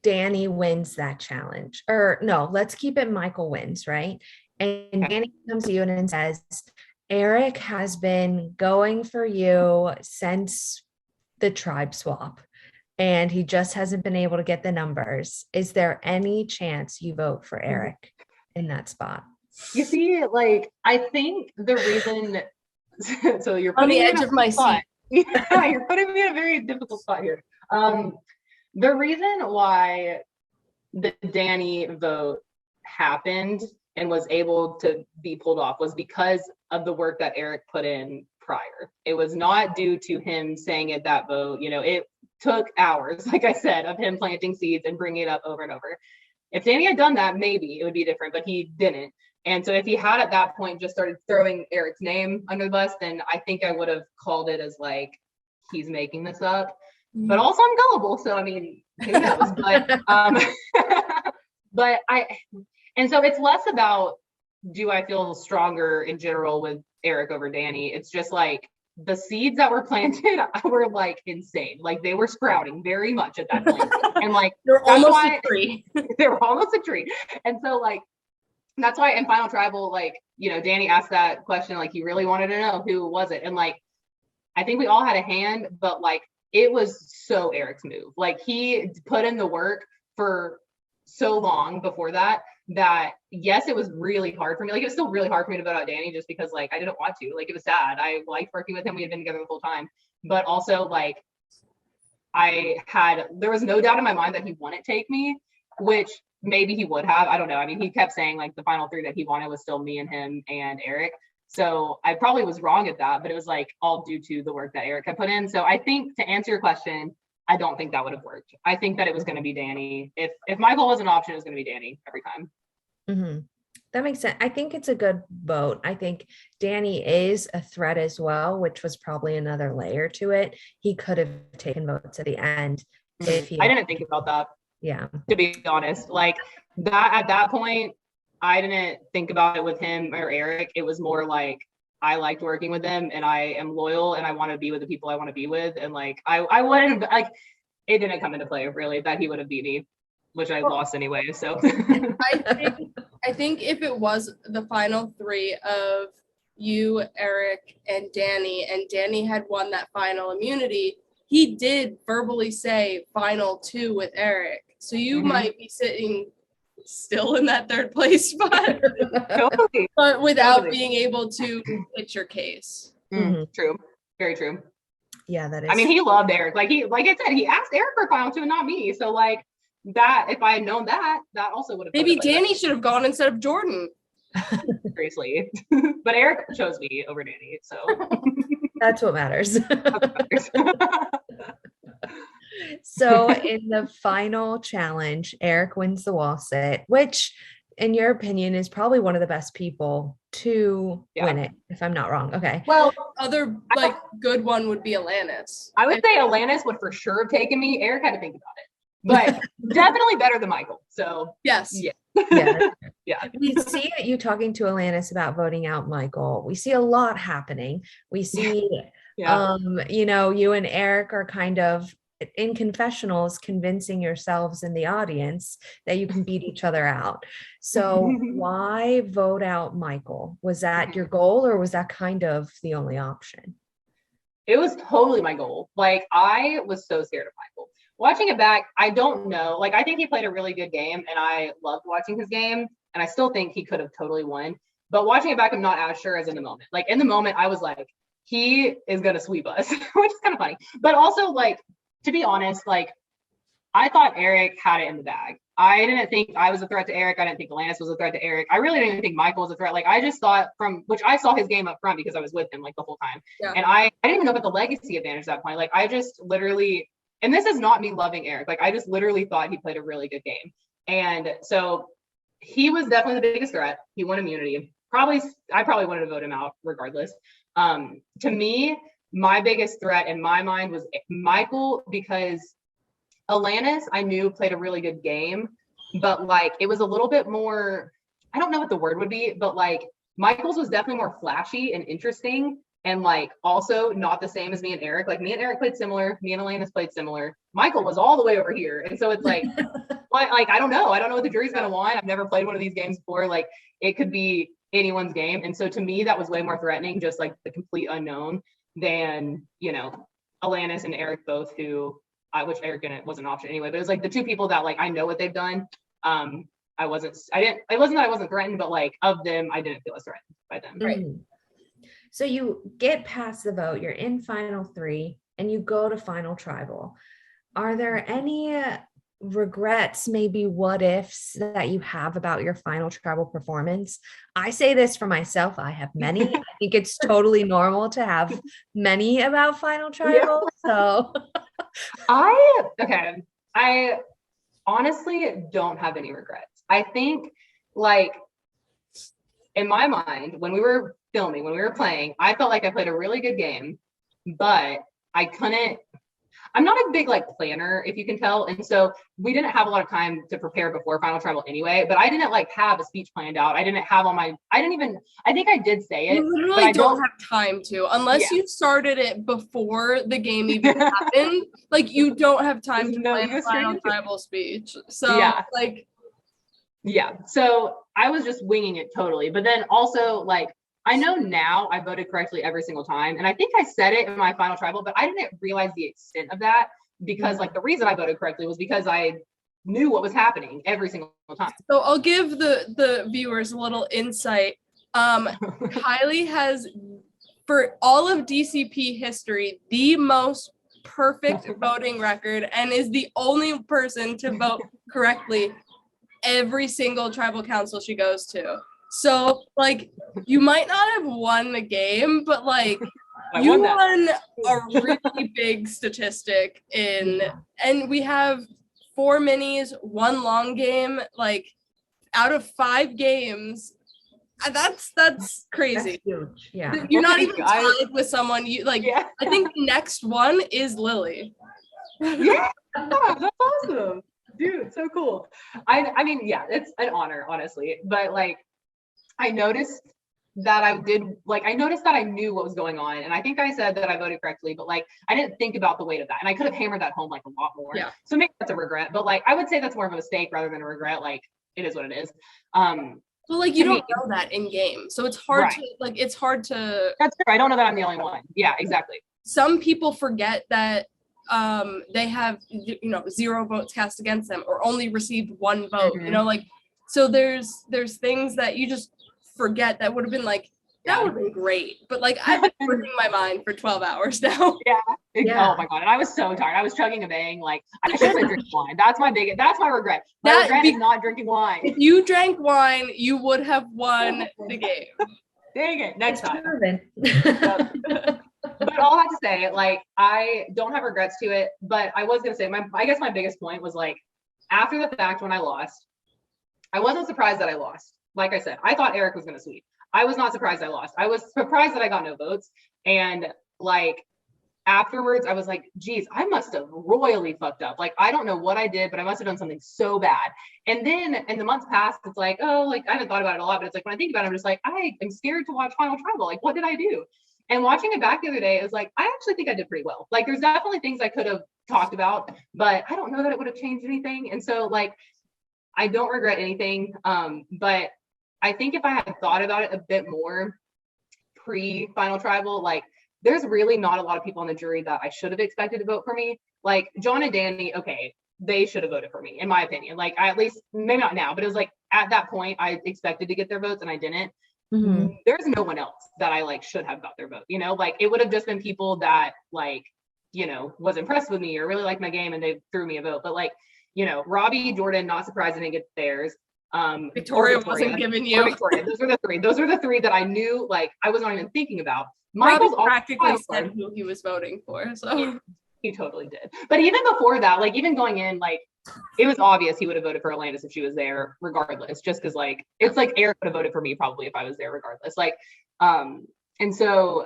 Danny wins that challenge, or no, let's keep it Michael wins, right? And Danny comes to you and says, Erik has been going for you since the tribe swap. And he just hasn't been able to get the numbers. Is there any chance you vote for Erik in that spot? You see, like, I think the reason, so you're on the edge of my seat. Yeah, you're putting me in a very difficult spot here. The reason why the Danny vote happened and was able to be pulled off was because of the work that Erik put in prior. It was not due to him saying at that vote, you know, it took hours, like I said, of him planting seeds and bringing it up over and over. If Danny had done that, maybe it would be different, but he didn't. And so if he had at that point just started throwing Erik's name under the bus, then I think I would have called it as like, he's making this up. But also I'm gullible, so I mean, who knows? But and so it's less about, do I feel stronger in general with Erik over Danny? It's just like the seeds that were planted were like insane. Like they were sprouting very much at that point. And like they're almost a tree. They were almost a tree. And so like that's why in Final Tribal, like, you know, Danny asked that question, like he really wanted to know who was it. And like I think we all had a hand, but like it was so Erik's move. Like he put in the work for so long before that yes, it was really hard for me. Like it was still really hard for me to vote out Danny just because like I didn't want to. Like it was sad. I liked working with him. We had been together the whole time. But also like there was no doubt in my mind that he wouldn't take me, which maybe he would have. I don't know. I mean, he kept saying like the final 3 that he wanted was still me and him and Erik. So I probably was wrong at that, but it was like all due to the work that Erik had put in. So I think to answer your question, I don't think that would have worked. I think that it was going to be Danny. If Michael was an option, it was going to be Danny every time. Mm-hmm. That makes sense. I think it's a good vote. I think Danny is a threat as well, which was probably another layer to it. He could have taken votes at the end. If he I didn't think about that. Yeah. To be honest, like that at that point, I didn't think about it with him or Erik. It was more like I liked working with them and I am loyal and I want to be with the people I want to be with. And like I wouldn't like it didn't come into play really that he would have beat me, which I lost anyway. So I think if it was the final 3 of you, Erik, and Danny had won that final immunity, he did verbally say final 2 with Erik. So you might be sitting still in that 3rd place spot, totally. but without being able to pitch your case. True. Very true. Yeah, that is. I mean, he loved Erik. Like I said, he asked Erik for final 2 and not me. So like that, if I had known that also would have. Maybe Danny should have gone instead of Jordyn. Seriously. But Erik chose me over Danny. So that's what matters. So in the final challenge, Erik wins the wall sit, which in your opinion is probably one of the best people to win it, if I'm not wrong. Okay. Well, other like good one would be Alanis. I would say Alanis would for sure have taken me. Erik had to think about it. But definitely better than Michael. So yes. Yeah. We see you talking to Alanis about voting out Michael. We see a lot happening. We see you know, you and Erik are kind of in confessionals convincing yourselves in the audience that you can beat each other out. So why vote out Michael? Was that your goal or was that kind of the only option? It was totally my goal. Like I was so scared of Michael. Watching it back, I don't know. Like I think he played a really good game and I loved watching his game and I still think he could have totally won. But watching it back, I'm not as sure as in the moment. Like in the moment, I was like, he is going to sweep us, which is kind of funny. But also like, to be honest, like I thought Erik had it in the bag. I didn't think I was a threat to Erik. I didn't think Alanis was a threat to Erik. I really didn't even think Michael was a threat. Like I just thought which I saw his game up front because I was with him like the whole time. Yeah. And I didn't even know about the legacy advantage at that point. Like I just literally, and this is not me loving Erik. Like I just literally thought he played a really good game. And so he was definitely the biggest threat. He won immunity. I probably wanted to vote him out regardless. To me, my biggest threat in my mind was Michael because Alanis, I knew played a really good game, but like it was a little bit more, I don't know what the word would be, but like Michael's was definitely more flashy and interesting and like also not the same as me and Erik. Like me and Erik played similar, me and Alanis played similar. Michael was all the way over here. And so it's like, like I don't know what the jury's gonna want. I've never played one of these games before. Like it could be anyone's game. And so to me, that was way more threatening, just like the complete unknown than, you know, Alanis and Erik both I wish Erik was an option anyway, but it was like the 2 people that like I know what they've done. It wasn't that I wasn't threatened, but like of them, I didn't feel as threatened by them. Right. So you get past the vote, you're in final 3 and you go to final tribal. Are there any regrets, maybe what ifs that you have about your final tribal performance? I say this for myself. I have many. I think it's totally normal to have many about final tribal. So honestly don't have any regrets. I think like in my mind, when we were filming, when we were playing, I felt like I played a really good game, but I'm not a big like planner, if you can tell. And so we didn't have a lot of time to prepare before final tribal anyway, but I didn't like have a speech planned out. I think I did say it. You literally but I don't have time to, unless you started it before the game even happened. Like you don't have time to plan a final tribal speech. So so I was just winging it totally. But then also like, I know now I voted correctly every single time. And I think I said it in my final tribal, but I didn't realize the extent of that because like the reason I voted correctly was because I knew what was happening every single time. So I'll give the viewers a little insight. Kylie has, for all of DCP history, the most perfect voting record and is the only person to vote correctly every single tribal council she goes to. So like you might not have won the game, but like you won a really big statistic and we have 4 minis, 1 long game, like out of 5 games. That's crazy. That's huge. Yeah. You're not even tied with someone I think the next one is Lilly. Yeah, that's awesome. Dude, so cool. I mean, yeah, it's an honor, honestly. But like I noticed that I knew what was going on. And I think I said that I voted correctly, but like I didn't think about the weight of that. And I could have hammered that home like a lot more. Yeah. So maybe that's a regret. But like I would say that's more of a mistake rather than a regret. Like it is what it is. Well, like you don't know that in game. So it's hard to That's true. I don't know that I'm the only one. Yeah, exactly. Some people forget that they have 0 votes cast against them or only received 1 vote. Like so there's things that you just forget that would have been like that would have been great, but like I've been working my mind for 12 hours now. Oh my god, and I was so tired. I was chugging a bang. Like I should have been drinking wine. That's my regret. My regret is not drinking wine. If you drank wine, you would have won the game. Dang it, next time. But all I have to say, like I don't have regrets to it, but I was gonna say I guess my biggest point was like after the fact when I lost, I wasn't surprised that I lost. Like I said, I thought Erik was gonna sweep. I was not surprised I lost. I was surprised that I got no votes. And like afterwards, I was like, geez, I must have royally fucked up. Like, I don't know what I did, but I must have done something so bad. And then in the months past, it's like, oh, like I haven't thought about it a lot, but it's like when I think about it, I'm just like, I am scared to watch Final Tribal. Like, what did I do? And watching it back the other day, it was like, I actually think I did pretty well. Like, there's definitely things I could have talked about, but I don't know that it would have changed anything. And so like, I don't regret anything. But I think if I had thought about it a bit more pre-final tribal, like there's really not a lot of people on the jury that I should have expected to vote for me. Like Jon and Dennie, okay, they should have voted for me, in my opinion. Like I, at least, maybe not now, but it was like at that point I expected to get their votes and I didn't. There's no one else that I like should have got their vote, like it would have just been people that like, was impressed with me or really liked my game and they threw me a vote. But like, Robbie, Jordyn, not surprised I didn't get theirs. Victoria wasn't giving you. Victoria. Those were the three that I knew like I was not even thinking about. Michael's practically said who he was voting for, so yeah, he totally did. But even before that, like even going in, like it was obvious he would have voted for Alanis if she was there, regardless. Just because like it's like Erik would have voted for me probably if I was there, regardless. Like, and so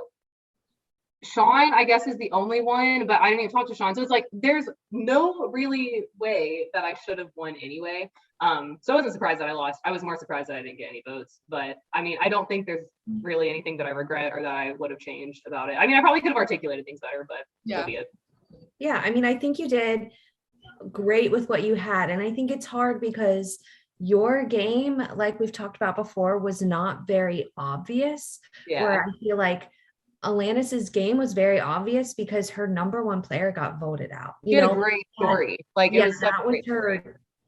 Sean, I guess, is the only one, but I didn't even talk to Sean. So it's like there's no really way that I should have won anyway. So I wasn't surprised that I lost. I was more surprised that I didn't get any votes. But I mean, I don't think there's really anything that I regret or that I would have changed about it. I mean, I probably could have articulated things better, but so be it. Yeah, I mean, I think you did great with what you had. And I think it's hard because your game, like we've talked about before, was not very obvious. Where I feel like Alanis's game was very obvious because her number 1 player got voted out. You had a great story. Like it was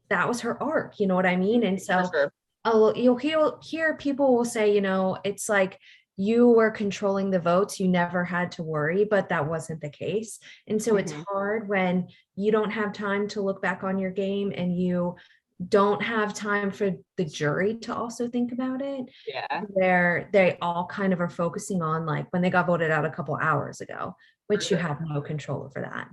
that was her arc, you know what I mean? And so sure. You'll hear people will say, it's like you were controlling the votes, you never had to worry, but that wasn't the case. And so it's hard when you don't have time to look back on your game and you don't have time for the jury to also think about it. They all kind of are focusing on like when they got voted out a couple hours ago, which you have no control over that.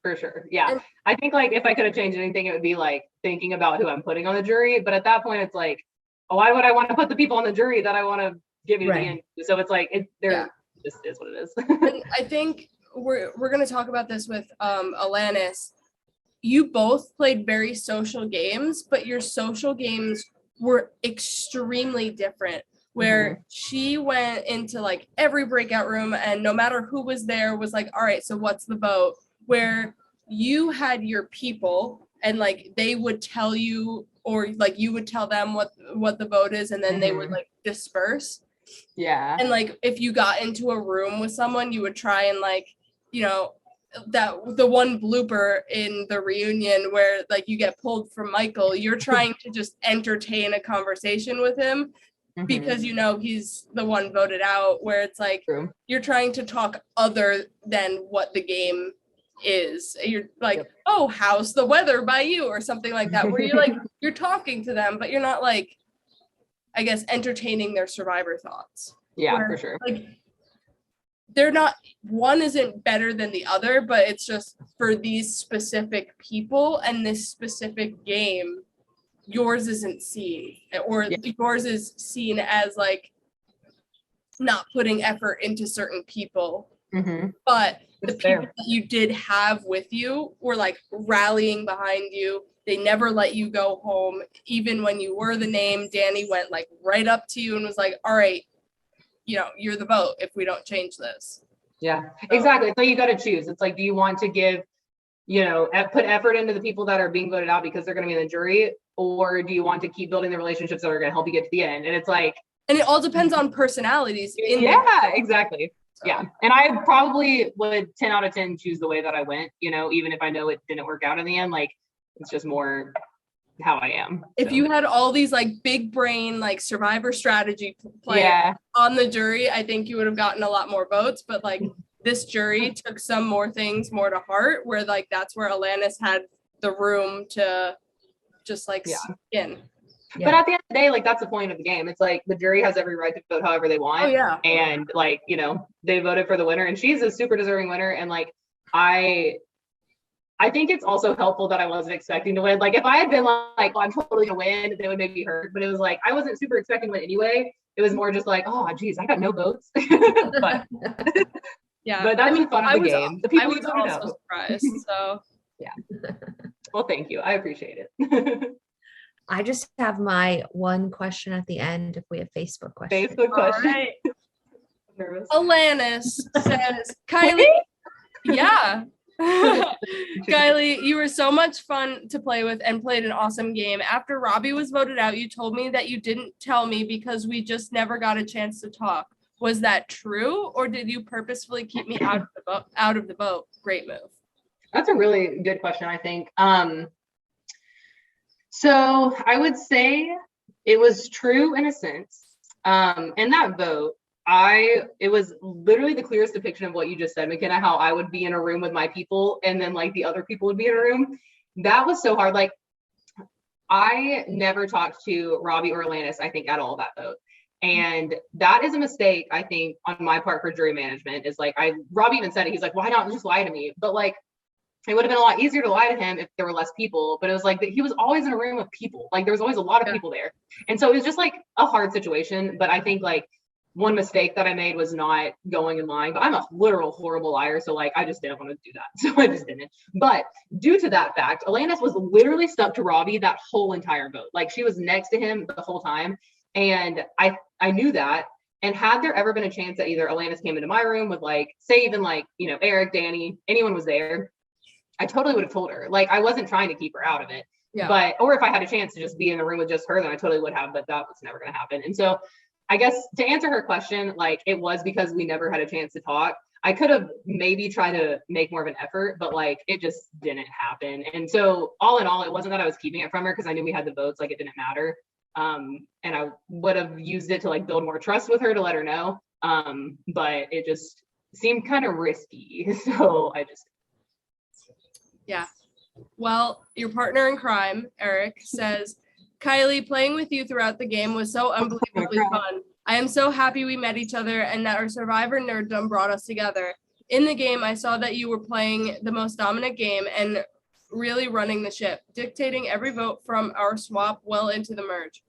For sure. Yeah. And- I think like if I could have changed anything, it would be like thinking about who I'm putting on the jury. But at that point, it's like, why would I want to put the people on the jury that I want to give you to the end? So it's like just is what it is. And I think we're gonna talk about this with Alanis. You both played very social games, but your social games were extremely different. Where she went into like every breakout room and no matter who was there was like, all right, so what's the vote? Where you had your people and like they would tell you or like you would tell them what the vote is and then they would like disperse. Yeah. And like if you got into a room with someone, you would try and like, you know, that the one blooper in the reunion where like you get pulled from Michael, you're trying to just entertain a conversation with him because you know he's the one voted out, where it's like you're trying to talk other than what the game is. You're like, oh, how's the weather by you or something like that, where you're like you're talking to them but you're not like, I guess, entertaining their survivor thoughts. Yeah, for sure. Like they're not, one isn't better than the other, but it's just for these specific people and this specific game, yours isn't seen, or yours is seen as like not putting effort into certain people. But the people that you did have with you were like rallying behind you. They never let you go home. Even when you were the name, Danny went like right up to you and was like, all right, you know, you're the vote if we don't change this. Yeah, exactly. So you got to choose. It's like, do you want to give, you know, put effort into the people that are being voted out because they're going to be in the jury, or do you want to keep building the relationships that are going to help you get to the end? And it's like, and it all depends on personalities. Exactly. So. Yeah. And I probably would 10 out of 10 choose the way that I went, you know, even if I know it didn't work out in the end. Like, it's just more how I am. If you had all these like big brain, like survivor strategy players on the jury, I think you would have gotten a lot more votes. But like this jury took some more things more to heart, where like that's where Alanis had the room to just like skin. Yeah. But at the end of the day, like that's the point of the game. It's like the jury has every right to vote however they want. Oh, yeah. And like, you know, they voted for the winner and she's a super deserving winner. And like, I think it's also helpful that I wasn't expecting to win. Like if I had been like, oh, I'm totally gonna win, they would maybe hurt. But it was like, I wasn't super expecting to win anyway. It was more just like, oh geez, I got no votes. But yeah, but that's the fun of the game. The people I was also surprised. So yeah. Well, thank you. I appreciate it. I just have my one question at the end if we have Facebook questions. Facebook question. All right. Nervous. Alanis says, Kylie, yeah. Kylie, you were so much fun to play with and played an awesome game. After Robbie was voted out, you told me that you didn't tell me because we just never got a chance to talk. Was that true, or did you purposefully keep me out of the boat? Great move. That's a really good question, I think. So I would say it was true in a sense. In that vote, it was literally the clearest depiction of what you just said, McKenna, how I would be in a room with my people and then like the other people would be in a room. That was so hard. Like I never talked to Robbie or Alanis, I think, at all that vote. And that is a mistake, I think, on my part for jury management. Is like Robbie even said it. He's like, why not just lie to me? But like, it would have been a lot easier to lie to him if there were less people. But it was like he was always in a room with people. Like there was always a lot of people there. And so it was just like a hard situation. But I think like one mistake that I made was not going and lying. But I'm a literal horrible liar. So like I just didn't want to do that. So I just didn't. But due to that fact, Alanis was literally stuck to Robbie that whole entire vote. Like she was next to him the whole time. And I knew that. And had there ever been a chance that either Alanis came into my room with like, say even like, you know, Erik, Danny, anyone was there, I totally would have told her. Like I wasn't trying to keep her out of it. Yeah. But or if I had a chance to just be in the room with just her, then I totally would have, but that was never going to happen. And so I guess to answer her question, like it was because we never had a chance to talk. I could have maybe tried to make more of an effort, but like it just didn't happen. And so all in all, it wasn't that I was keeping it from her because I knew we had the votes, like it didn't matter. And I would have used it to like build more trust with her to let her know. But it just seemed kind of risky. So I just. Yeah. Well, your partner in crime, Erik, says, Kylie, playing with you throughout the game was so unbelievably fun. I am so happy we met each other and that our Survivor nerddom brought us together. In the game, I saw that you were playing the most dominant game and really running the ship, dictating every vote from our swap well into the merge.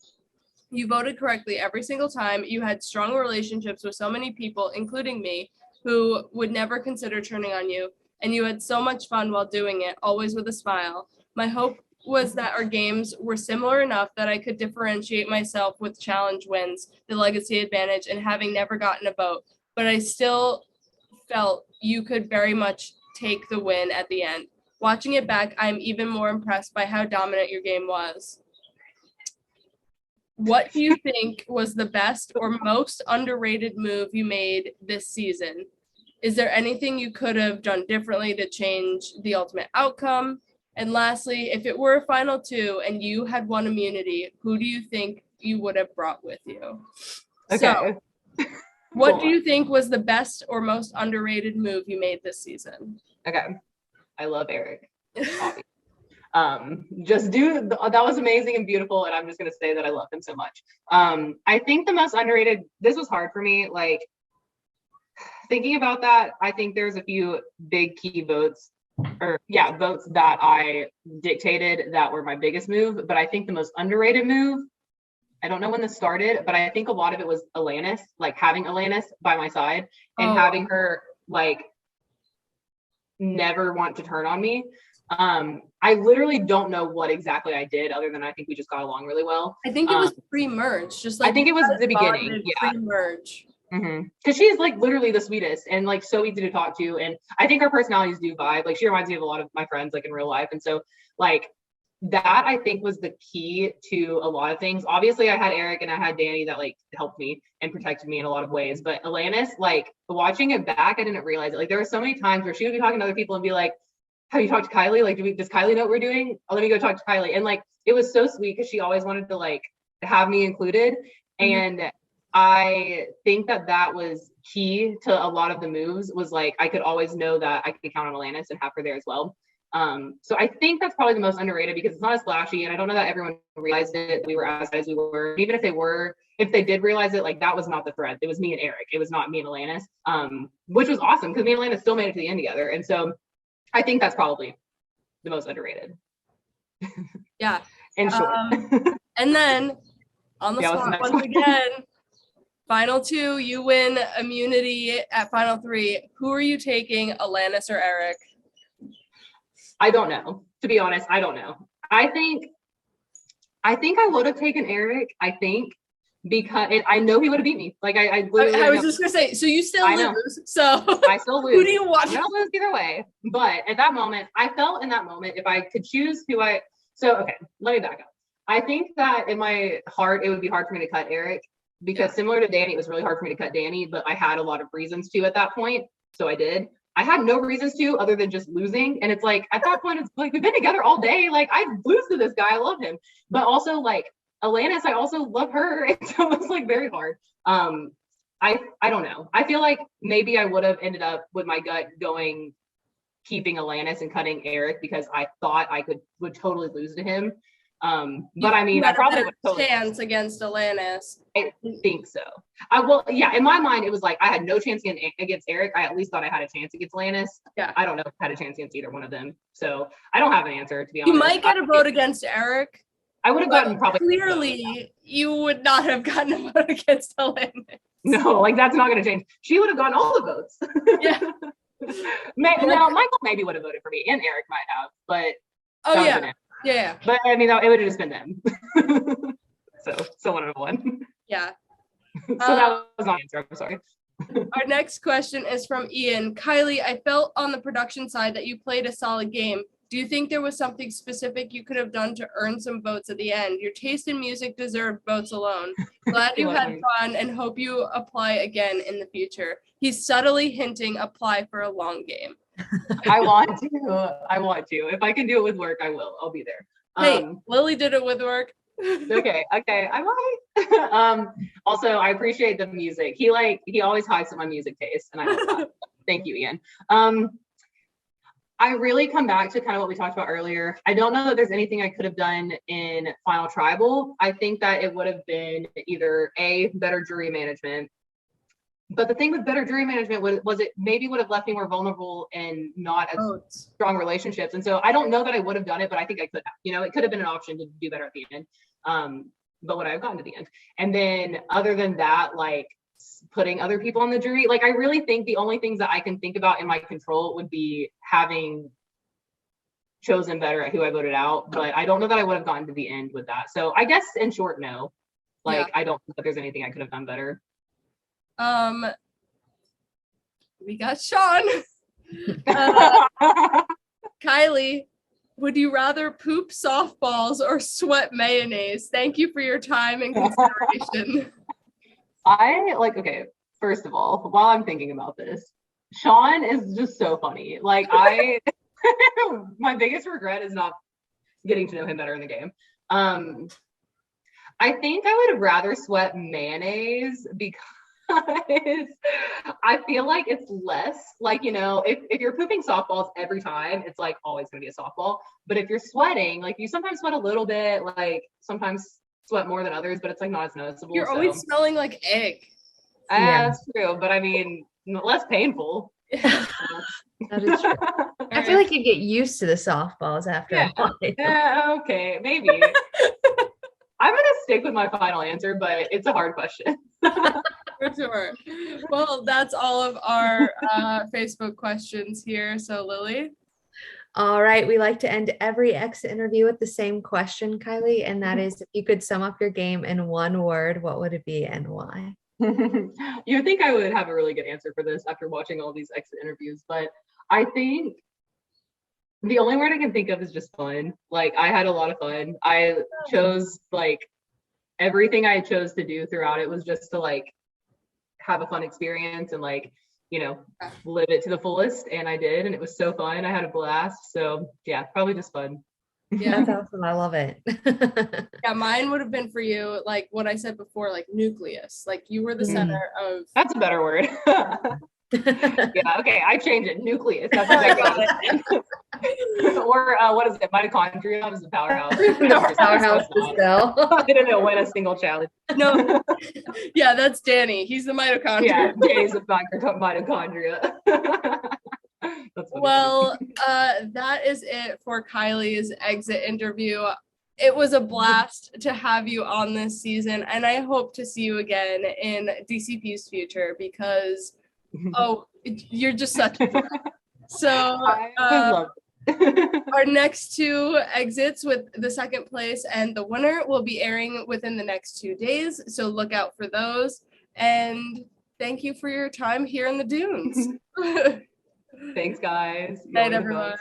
You voted correctly every single time. You had strong relationships with so many people, including me, who would never consider turning on you. And you had so much fun while doing it, always with a smile. My hope was that our games were similar enough that I could differentiate myself with challenge wins, the legacy advantage, and having never gotten a vote. But I still felt you could very much take the win at the end. Watching it back, I'm even more impressed by how dominant your game was. What do you think was the best or most underrated move you made this season? Is there anything you could have done differently to change the ultimate outcome? And lastly, if it were a final two and you had won immunity, who do you think you would have brought with you? Okay. So, what do you think was the best or most underrated move you made this season? Okay. I love Erik. That was amazing and beautiful, and I'm just gonna say that I love him so much. I think the most underrated, this was hard for me, like thinking about that. I think there's a few big key votes that I dictated that were my biggest move, but I think the most underrated move, I don't know when this started, but I think a lot of it was Alanis, like having Alanis by my side and having her like never want to turn on me. I literally don't know what exactly I did other than I think we just got along really well. I think it was pre-merge, just like I think it was the beginning. Yeah. Pre-merge. Because she's like literally the sweetest and like so easy to talk to, and I think our personalities do vibe. Like she reminds me of a lot of my friends like in real life, and so like that I think was the key to a lot of things. Obviously I had Erik and I had Dennie that like helped me and protected me in a lot of ways, but Alanis, like watching it back, I didn't realize it. Like there were so many times where she would be talking to other people and be like, have you talked to Kylie? Like does Kylie know what we're doing? Oh, let me go talk to Kylie. And like it was so sweet because she always wanted to like have me included. And I think that was key to a lot of the moves, was like I could always know that I could count on Alanis and have her there as well. So I think that's probably the most underrated because it's not as flashy, and I don't know that everyone realized it. We were as we were. Even if they did realize it, like that was not the threat. It was me and Erik. It was not me and Alanis, which was awesome because me and Alanis still made it to the end together. And so I think that's probably the most underrated. Yeah. In short. And then on the spot once again. Final two, you win immunity at final three. Who are you taking, Alanis or Erik? I don't know. To be honest, I don't know. I think I would have taken Erik. I think because I know he would have beat me. Like I was just gonna say. So you still lose. So I still lose. Who do you want? I don't lose either way. But at that moment, I felt in that moment if I could choose who I. So okay, let me back up. I think that in my heart it would be hard for me to cut Erik. Because similar to Dennie, it was really hard for me to cut Dennie, but I had a lot of reasons to at that point. So I did. I had no reasons to other than just losing. And it's like, at that point, it's like, we've been together all day. Like, I lose to this guy. I love him. But also, like, Alanis, I also love her. And so it's like very hard. I don't know. I feel like maybe I would have ended up with my gut keeping Alanis and cutting Erik because I thought would totally lose to him. But I mean, I probably would totally chance against Alanis. I think so. In my mind, it was like I had no chance against Erik. I at least thought I had a chance against Alanis. Yeah. I don't know if I had a chance against either one of them. So I don't have an answer, to be honest. You might get a vote against Erik. I would have gotten probably. Clearly, you would not have gotten a vote against Alanis. No, like that's not going to change. She would have gotten all the votes. Yeah. Now, Michael maybe would have voted for me, and Erik might have, but yeah. But I mean, it would have just been them. So one of one. Yeah. So that was not an answer. I'm sorry. Our next question is from Ian. Kylie, I felt on the production side that you played a solid game. Do you think there was something specific you could have done to earn some votes at the end? Your taste in music deserved votes alone. Glad you had fun and hope you apply again in the future. He's subtly hinting apply for a long game. I want to. If I can do it with work, I will. I'll be there. Hey, Lilly did it with work. Okay, I might. Also, I appreciate the music. He always hypes up my music taste, and I love that. Thank you, Ian. I really come back to kind of what we talked about earlier. I don't know that there's anything I could have done in Final Tribal. I think that it would have been either A, better jury management, But the thing with better jury management was it maybe would have left me more vulnerable and not as strong relationships. And so I don't know that I would have done it, but I think I could have. You know, it could have been an option to do better at the end. But would I have gotten to the end? And then other than that, like putting other people on the jury, like I really think the only things that I can think about in my control would be having chosen better at who I voted out. But I don't know that I would have gotten to the end with that. So I guess in short, no. Like I don't think that there's anything I could have done better. We got Sean. Kylie, would you rather poop softballs or sweat mayonnaise? Thank you for your time and consideration. Okay, first of all, while I'm thinking about this, Sean is just so funny. Like my biggest regret is not getting to know him better in the game. I think I would rather sweat mayonnaise because I feel like it's less like, you know, if you're pooping softballs every time, it's like always gonna be a softball. But if you're sweating, like you sometimes sweat a little bit, like sometimes sweat more than others, but it's like not as noticeable. You're always smelling like egg. That's true, but I mean, less painful. That is true. I feel like you get used to the softballs after a while. Yeah, okay, maybe. I'm gonna stick with my final answer, but it's a hard question. For sure. Well, that's all of our Facebook questions here. So Lilly. All right. We like to end every exit interview with the same question, Kylie. And that is, if you could sum up your game in one word, what would it be and why? You think I would have a really good answer for this after watching all these exit interviews, but I think the only word I can think of is just fun. Like I had a lot of fun. I chose like everything I chose to do throughout it was just to like have a fun experience and like, you know, live it to the fullest. And I did, and it was so fun. I had a blast. So yeah, probably just fun. Yeah, that's awesome. I love it. Yeah, mine would have been for you, like what I said before, like nucleus. Like you were the center of. That's a better word. Yeah, okay, I change it. Nucleus. That's exactly or what is it? Mitochondria. What is the powerhouse? Powerhouse to sell. I didn't win a single challenge. No. Yeah, that's Danny. He's the mitochondria. Yeah, Danny's the mitochondria. Well, that is it for Kylie's exit interview. It was a blast to have you on this season, and I hope to see you again in DCP's future because you're just such a fun. So I love it. Our next two exits with the second place and the winner will be airing within the next 2 days, so look out for those. And thank you for your time here in the dunes. Thanks, guys. Night, everyone.